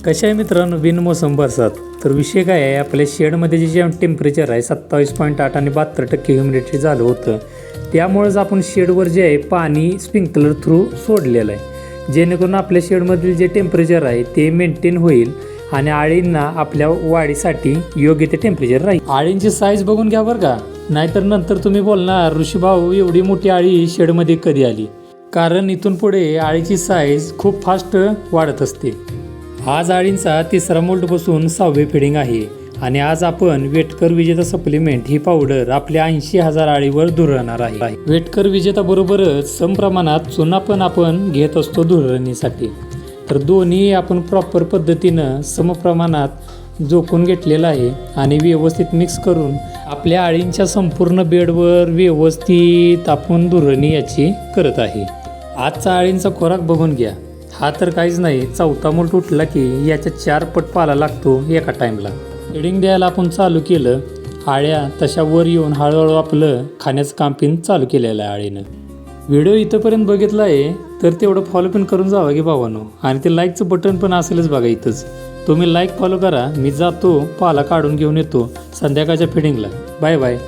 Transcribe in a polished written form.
कशा आहे मित्रांनो, बिनमोसम बरसात. तर विषय काय आहे, आपल्या शेडमध्ये जे टेम्परेचर आहे 27.8 आणि 72% ह्युमिडिटी झालं होतं. त्यामुळेच आपण शेडवर जे आहे पाणी स्प्रिंकलर थ्रू सोडलेलं आहे, जेणेकरून आपल्या शेडमधील जे टेम्परेचर आहे ते मेंटेन होईल आणि आळींना आपल्या वाढीसाठी योग्य ते टेम्परेचर राहील. आळींची साईज बघून घ्या बरं का, नाहीतर नंतर तुम्ही बोलणार ऋषीभाऊ एवढी मोठी आळी शेडमध्ये कधी आली. कारण इथून पुढे आळीची साईज खूप फास्ट वाढत असते. आज आळींचा 3रा मोल्टपासून 6वे फिडिंग आहे आणि आज आपण वेटकर विजेता सप्लिमेंट ही पावडर आपल्या 80,000 आळीवर धुरणार आहे. वेटकर विजेता बरोबरच सम प्रमाणात चुना पण आपण घेत असतो धुरणीसाठी. तर दोन्ही आपण प्रॉपर पद्धतीनं समप्रमाणात जोखून घेतलेलं आहे आणि व्यवस्थित मिक्स करून आपल्या आळींच्या संपूर्ण बेडवर व्यवस्थित आपण धुरणी याची करत आहे. आजचा आळींचा खोराक बघून घ्या. हा तर काहीच नाही, 4था मोल्ट उठला की याच्या 4 पट पाला लागतो एका टाईमला. फिडिंग द्यायला आपण चालू केलं, आळ्या तशा वर येऊन हळूहळू आपलं खाण्याचं काम पिन चालू केलेलं आहे आळीनं. व्हिडिओ इथंपर्यंत बघितला आहे तर तेवढं फॉलो पण करून जावा की भावानो, आणि ते लाईकचं बटन पण असेलच बघा इथंच. तुम्ही लाईक फॉलो करा. मी जातो पाला काढून घेऊन येतो संध्याकाळच्या फिडिंगला. Bye bye.